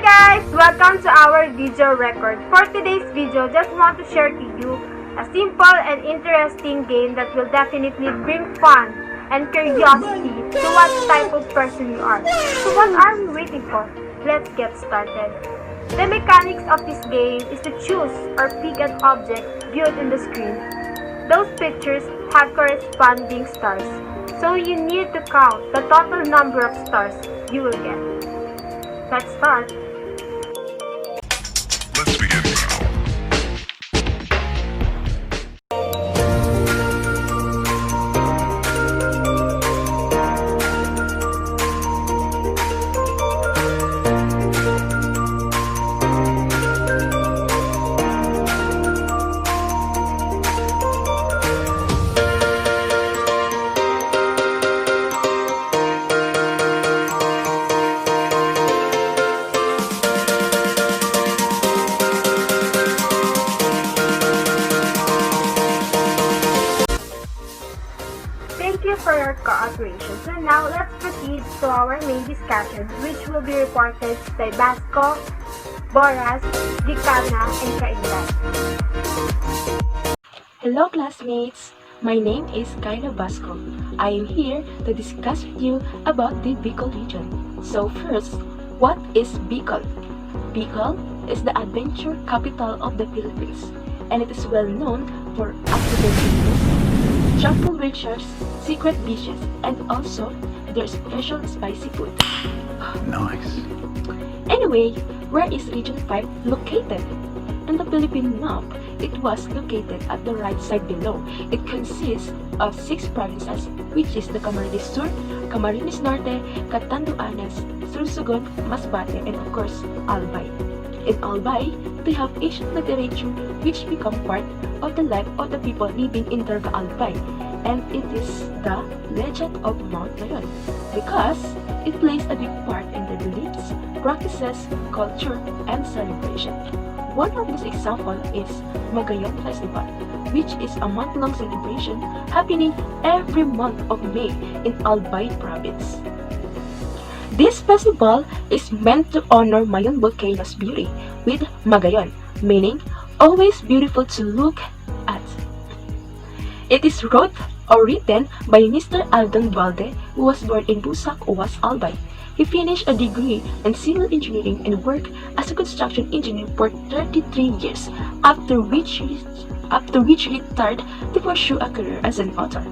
guys! Welcome to our video record. For today's video, just want to share to you a simple and interesting game that will definitely bring fun and curiosity to what type of person you are. So what are we waiting for? Let's get started. The mechanics of this game is to choose or pick an object viewed in the screen. Those pictures have corresponding stars, so you need to count the total number of stars you will get. Let's start. Let's begin now. Thank you for your cooperation. So now let's proceed to our main discussion, which will be reported by Basco, Boras, Dicana, and Kaindan. Hello classmates! My name is Kyla Basco. I am here to discuss with you about the Bicol region. So first, what is Bicol? Bicol is the adventure capital of the Philippines, and it is well known for accident tropical riches, secret beaches, and also their special spicy food. Nice. Anyway, where is Region 5 located? In the Philippine map, it was located at the right side below. It consists of 6 provinces, which is the Camarines Sur, Camarines Norte, Catanduanes, Sursogon, Masbate, and of course, Albay. In Albay, they have ancient literature which become part of the life of the people living in Darga Albay, and it is the legend of Mount Mayon because it plays a big part in the beliefs, practices, culture, and celebration. One of these examples is Magayon Festival, which is a month-long celebration happening every month of May in Albay province. This festival is meant to honor Mayon volcano's beauty with Magayon, meaning always beautiful to look at. It is wrote or written by Mr. Aldon Balde, who was born in Busak, Uwas, Albay. He finished a degree in civil engineering and worked as a construction engineer for 33 years, after which he retired to pursue a career as an author.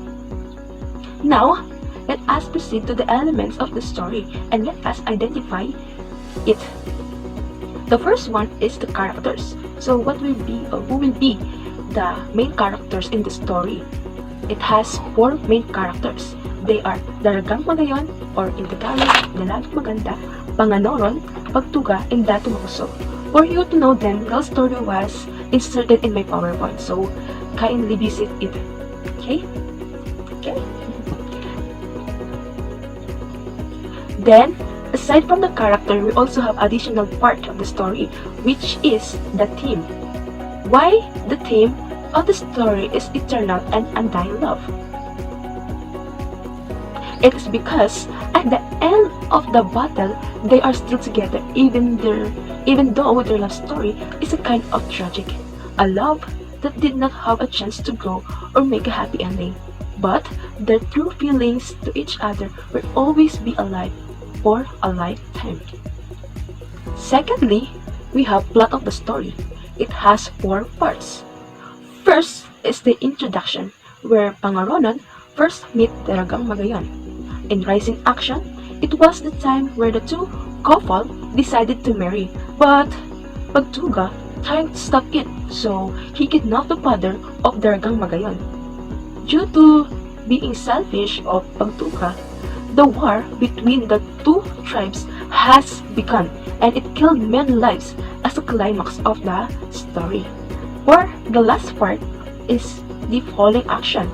Now, let us proceed to the elements of the story and let us identify it. The first one is the characters. So what will be or who will be the main characters in the story? It has 4 main characters. They are Daragang Magayon, or in Tagalog, Dalagang Maganda, Panganoron, Pagtuga, and Datu Makusog. For you to know them, the story was inserted in my PowerPoint, so kindly visit it. Okay? Then, aside from the character, we also have additional part of the story, which is the theme. Why the theme of the story is eternal and undying love? It is because at the end of the battle, they are still together, even though their love story is a kind of tragic, a love that did not have a chance to grow or make a happy ending. But their true feelings to each other will always be alive for a lifetime. Secondly, we have plot of the story. It has 4 parts. First is the introduction, where Pangaronon first meet Daragang Magayon. In Rising Action, it was the time where the two couple decided to marry, but Pagtuga tried to stop it, so he kidnapped the father of Daragang Magayon. Due to being selfish of Pagtuga, the war between the two tribes has begun, and it killed many lives as a climax of the story. For the last part is the Falling Action,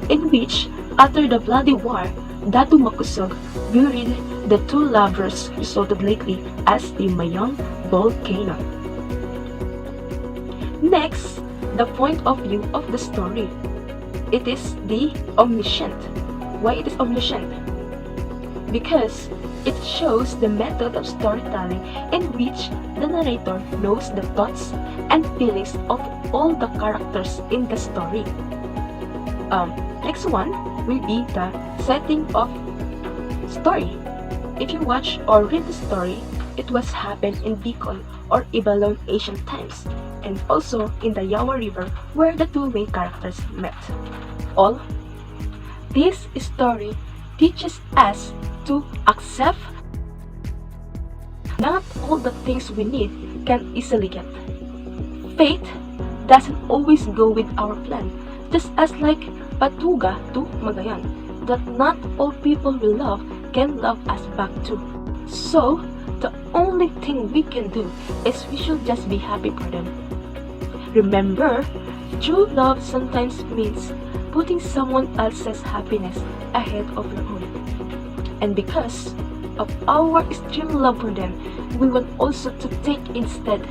in which, after the bloody war, Datu Makusog buried the two lovers resulted lately as the Mayong volcano. Next, the point of view of the story. It is the omniscient. Why it is omniscient? Because It shows the method of storytelling in which the narrator knows the thoughts and feelings of all the characters in the story. Next one will be the setting of story. If you watch or read the story, it was happened in Bicol or Ibalon ancient times, and also in the Yawa River where the two main characters met. All this story teaches us to accept not all the things we need can easily get. Fate doesn't always go with our plan, just as like Patuga to Magayan, that not all people we love can love us back too. So, the only thing we can do is we should just be happy for them. Remember, true love sometimes means putting someone else's happiness ahead of your own. And because of our extreme love for them, we want also to take instead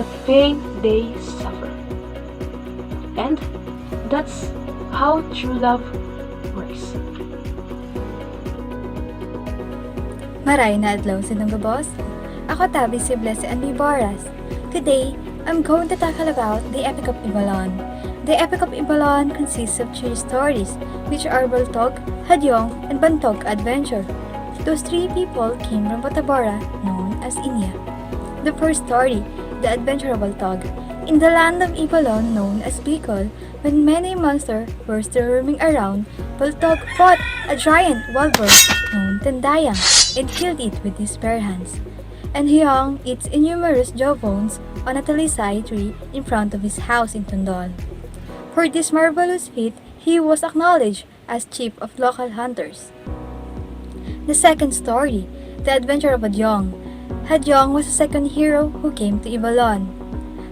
the pain they suffer. And that's how true love works. Maray na adlaw sa mga boss. Ako tabi si Blessed and Boras. Today, I'm going to tackle about the Epic of Ibalon. The Epic of Ibalon consists of three stories, which are Baltog, Hadyong, and Bantog Adventure. Those three people came from Batabora, known as Inya. The first story, The Adventure of Baltog. In the land of Ibalon, known as Bicol, when many monsters were still roaming around, Baltog fought a giant wolverine known Tendayang and killed it with his bare hands. And he hung its innumerous jawbones on a talisay tree in front of his house in Tondol. For this marvelous feat, he was acknowledged as chief of local hunters. The second story, The Adventure of Hadyong. Hadyong was the second hero who came to Ibalon.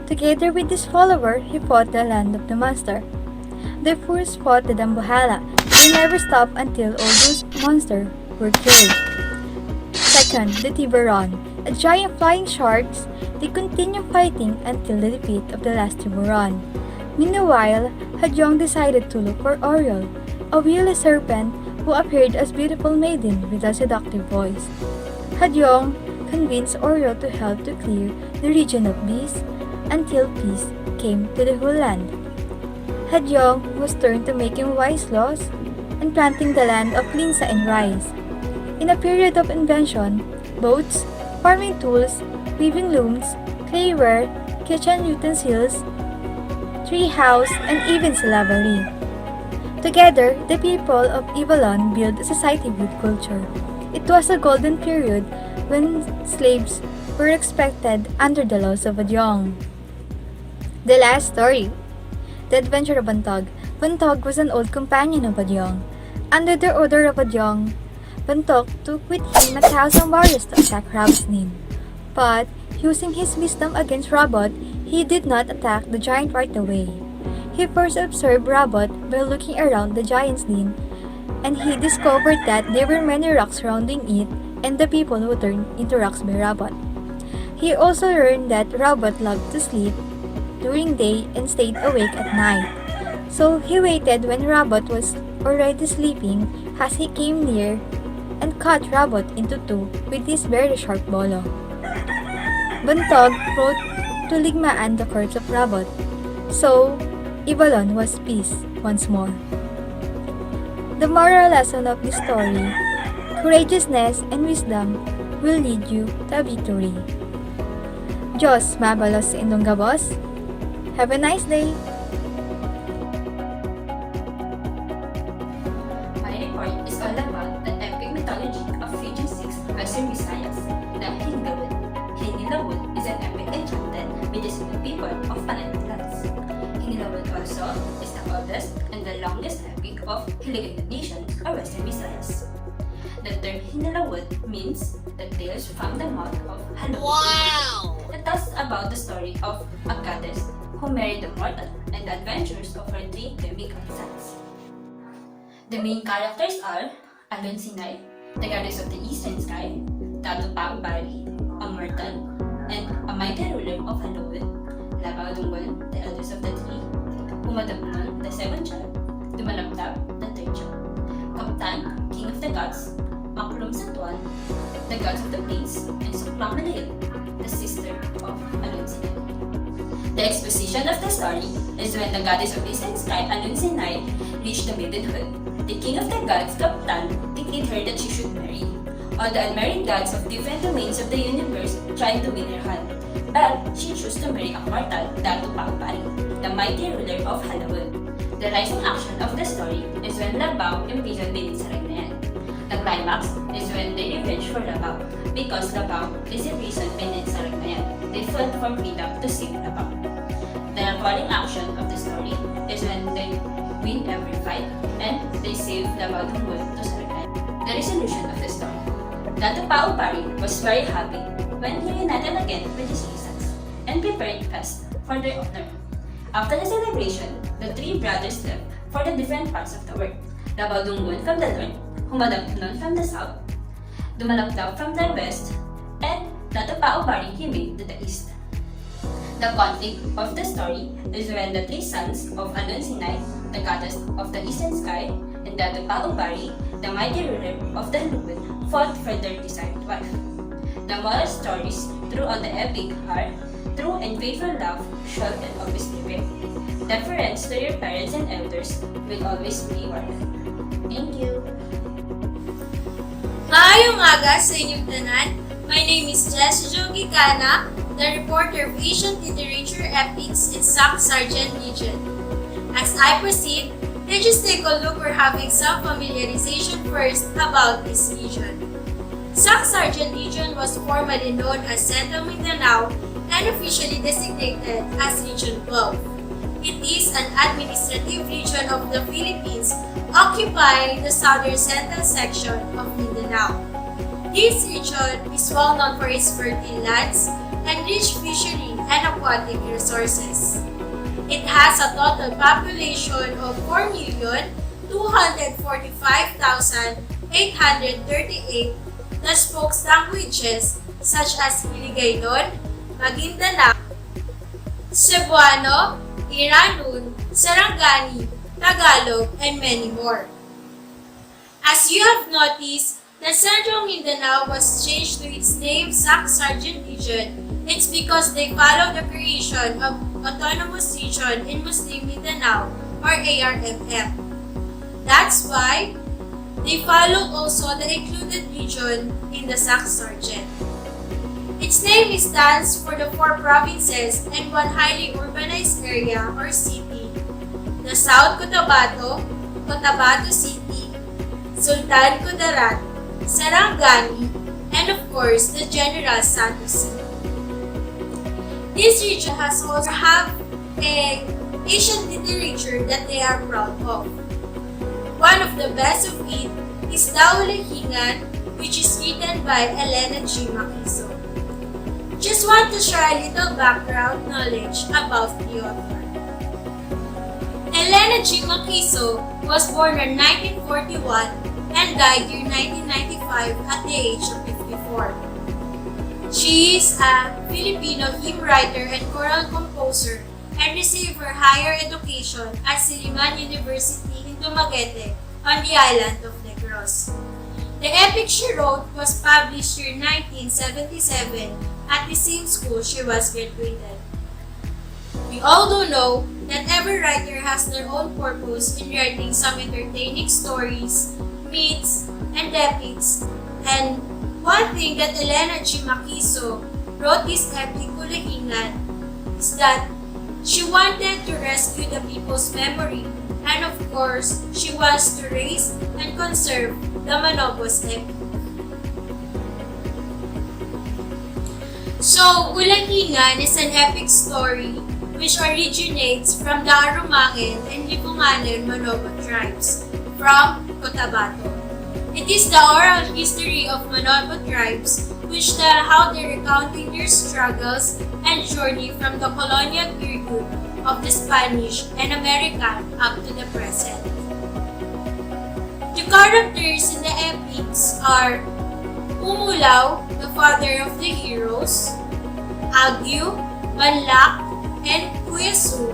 Together with his follower, he fought the land of the monster. They first fought the Dambuhala. They never stopped until all those monsters were killed. Second, the Tiburon. A giant flying sharks, they continued fighting until the defeat of the last Tiburon. Meanwhile, Hadyong decided to look for Oriole, a wheelie serpent who appeared as beautiful maiden with a seductive voice. Hadyong convinced Oriole to help to clear the region of beasts until peace came to the whole land. Hadyong was turned to making wise laws and planting the land of linsa and rice. In a period of invention, boats, farming tools, weaving looms, clayware, kitchen utensils, tree house, and even slavery. Together, the people of Ibalon built a society with culture. It was a golden period when slaves were respected under the laws of Hadyong. The last story, The Adventure of Bantog. Bantog was an old companion of Hadyong. Under the order of Hadyong, Bantog took with him 1,000 warriors to attack Rabot's Nin. But, using his wisdom against Rabot, he did not attack the giant right away. He first observed Rabot by looking around the giant's den, and he discovered that there were many rocks surrounding it and the people who turned into rocks by Rabot. He also learned that Rabot loved to sleep during day and stayed awake at night. So he waited when Rabot was already sleeping as he came near and cut Rabot into two with his very sharp bolo. Bantog wrote to ligmaan the corpse of Rabot. So, Ibalon was peace once more. The moral lesson of this story, courageousness and wisdom will lead you to victory. Diyos mabalos sa inyong gabos. Have a nice day! My report is all about the epic mythology of Region 6 Western Visayas, the Hinilawod. Hinilawod is an epic enchanted medicinal people of Pananalans. Hinilawod also is the oldest and the longest epic of Hiligaynon Nation or Western Visayas. The term Hinilawod means the tales from the mouth of Halawod. Wow! It tells about the story of a goddess who married a mortal and the adventures of her three demigod sons. The main characters are Alon Sinay, the goddess of the eastern sky, Tatu Paubari, a mortal, and a mighty ruler of Halawod, Labao Dunggon, the eldest of the three, Pumadabnon, the seventh child, Dumalaptap, the third child, Kaptan, king of the gods, Aklom Satuan, the gods of the plains, and Suklang Manayil, the sister of Alunsinay. The exposition of the story is when the goddess of eastern sky, Alunsinay, reached the maidenhood. The king of the gods, Kaptan, decreed her that she should marry. All the unmarried gods of different domains of the universe tried to win her hand, but she chose to marry a mortal, Datu Paupari, the mighty ruler of Halawal. The rising action of the story is when Labao imprisoned Benit sa Ragnayan. The climax is when they revenge for Labao, because Labao is imprisoned Benit sa Ragnayan. They fought for freedom to save Labao. The falling action of the story is when they win every fight and they save Labao Tungkol to Saragnayan. The resolution of the story. Datu Paupari was very happy when he reunited again with his sons and prepared fest for their honor. After the celebration, the three brothers left for the different parts of the world. Labao Dungkol from the north, Humadapnon from the south, Dumalapdap from the west, and Datu Paupari came to the east. The conflict of the story is when the three sons of Alunsinay, the goddess of the eastern sky, and Datu Paupari, the mighty ruler of the Halawal, fought for their desired wife. The moral stories throughout the epic are true and faithful love shall and always prevail. Deference to your parents and elders will always be rewarded. Thank you. Maayong aga sa inyong tanan. My name is Jess Jogicana, the reporter of Asian Literature Epics in Sac Sargent Region. As I proceed, let's just take a look or having some familiarization first about this region. Sac Sargent Region was formerly known as Central Mindanao and officially designated as Region 12. It is an administrative region of the Philippines occupying the southern central section of Mindanao. This region is well known for its fertile lands and rich fishery and aquatic resources. It has a total population of 4,245,838 that spoke languages such as Hiligaynon, Maguindanao, Cebuano, Iranun, Sarangani, Tagalog, and many more. As you have noticed, the Central Mindanao was changed to its name Sac Sargent Region. It's because they followed the creation of Autonomous Region in Muslim Mindanao or ARMM. That's why they followed also the included region in the Sac Sargent. Its name stands for the 4 provinces and one highly urbanized area or city: the South Cotabato, Cotabato City, Sultan Kudarat, Sarangani, and of course the General Santos City. This region has also have an Asian literature that they are proud of. One of the best of it is Daulahingan, which is written by Elena G. Makiso. Just want to share a little background knowledge about the author. Elena G. Makiso was born in 1941 and died in 1995 at the age of 54. She is a Filipino hymn writer and choral composer and received her higher education at Silliman University in Dumaguete on the island of Negros. The epic she wrote was published in 1977 at the same school she was graduated. We all do know that every writer has their own purpose in writing some entertaining stories, myths, and epics, and one thing that Elena G. Makiso wrote this epic Daulahingan is that she wanted to rescue the people's memory, and of course, she wants to raise and conserve the Manobos epic. So, Daulahingan is an epic story which originates from the Arumangan and Libunganan Manobo tribes from Cotabato. It is the oral history of Manobo tribes which tell how they're recounting their struggles and journey from the colonial period of the Spanish and American up to the present. The characters in the epics are Umulaw, the father of the heroes, Agyu, Manlak, and Kuyasu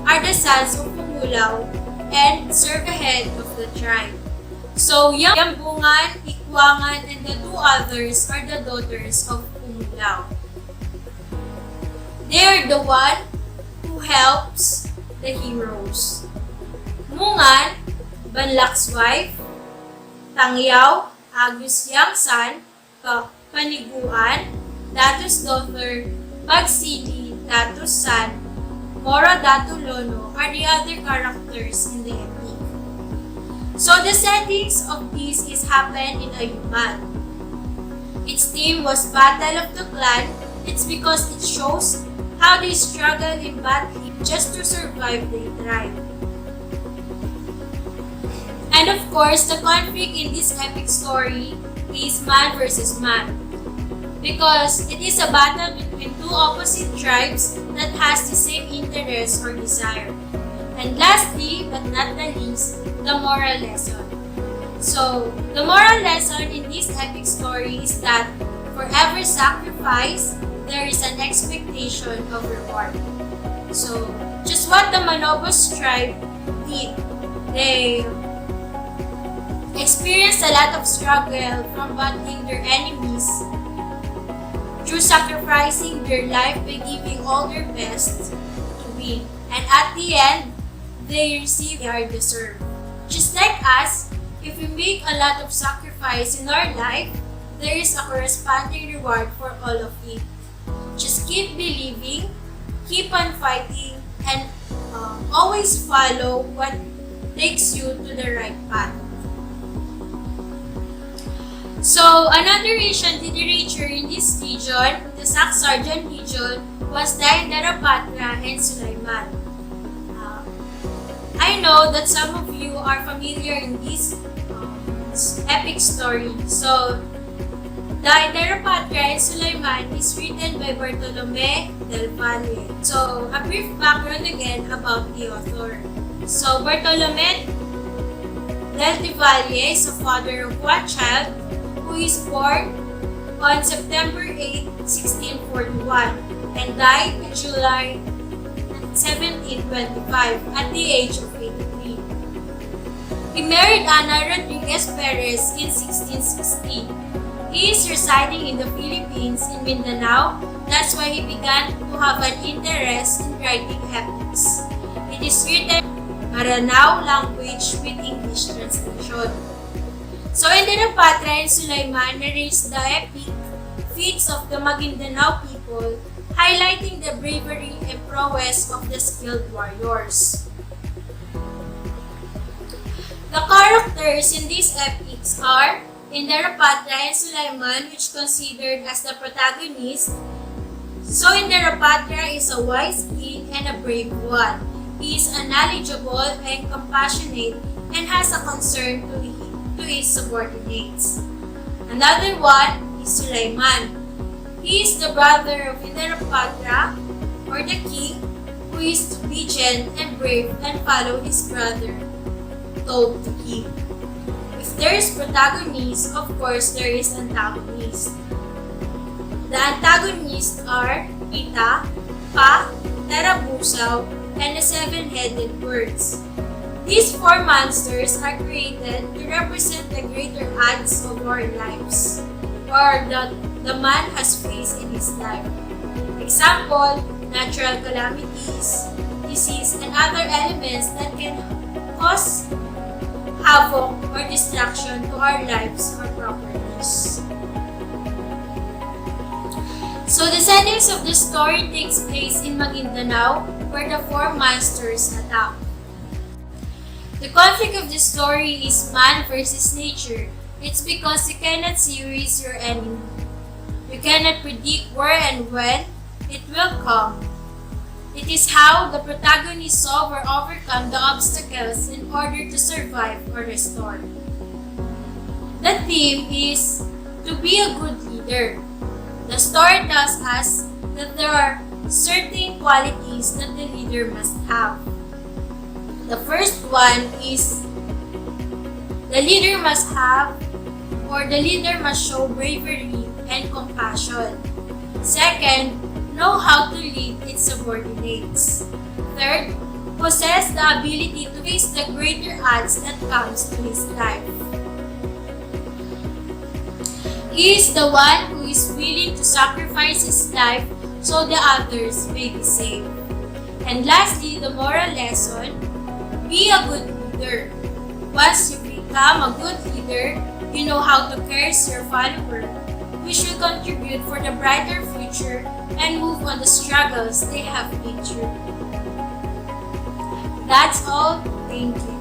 are the sons of Umulaw and serve the head of the tribe. So, Yambungan, Buwangan, and the two others are the daughters of Pumulaw. They are the one who helps the heroes. Mungan, Banlak's wife, Tangyaw, Agus Yang son, Paniguan, Datu's daughter, Pagsili, Datu's son, Mora Datu Lono are the other characters in the epic. So the settings of this is happened in Ayuman. Its theme was Battle of the Clan. It's because it shows how they struggled in battle just to survive their tribe. And of course, the conflict in this epic story is man versus man. Because it is a battle between two opposite tribes that has the same interest or desire. And lastly, but not the least, the moral lesson. So, the moral lesson in this epic story is that for every sacrifice, there is an expectation of reward. So, just what the Manobos tribe did. They experienced a lot of struggle from battling their enemies through sacrificing their life by giving all their best to win. And at the end, they receive their deserve. Just like us, if we make a lot of sacrifice in our life, there is a corresponding reward for all of it. Just keep believing, keep on fighting, and always follow what takes you to the right path. So, another Asian literature in this region, the Saksarjan region, was Darapatra and Sulaiman. I know that some of you are familiar in this epic story. So, Darapatra and Sulaiman is written by Bartolome del Valle. So, a brief background again about the author. So, Bartolome del Valle is a father of one child who is born on September 8, 1641 and died in July 1725 at the age of 83. He married Ana Rodriguez Perez in 1660. He is residing in the Philippines in Mindanao. That's why he began to have an interest in writing epics. It is written in Maranao language with English translation. So in Darapatra and Sulaiman narrates the epic feats of the Maguindanao people, highlighting the bravery and prowess of the skilled warriors. The characters in these epics are in Darapatra and Sulaiman, which considered as the protagonist. So in Darapatra is a wise king and a brave one. He is knowledgeable and compassionate and has a concern to his subordinates. Another one is Sulaiman. He is the brother of Darapatra or the king who is obedient and brave and follow his brother told to him. If there is protagonist, of course there is antagonist. The antagonists are Ita, Pa, Tarabusaw, and the seven-headed birds. These four monsters are created to represent the greater odds of our lives, or that the man has faced in his life. Example, natural calamities, disease, and other elements that can cause havoc or destruction to our lives or properties. So the settings of the story takes place in Maguindanao, where the four monsters attack. The conflict of the story is man versus nature. It's because you cannot see who is your enemy. You cannot predict where and when it will come. It is how the protagonist solve or overcome the obstacles in order to survive or restore. The theme is to be a good leader. The story tells us that there are certain qualities that the leader must have. The first one is the leader must have or the leader must show bravery and compassion. Second, know how to lead its subordinates. Third, possess the ability to face the greater odds that comes to his life. He is the one who is willing to sacrifice his life so the others may be saved. And lastly, the moral lesson, be a good leader. Once you become a good leader, you know how to care your follower, which will contribute for the brighter future and move on the struggles they have been through. That's all. Thank you.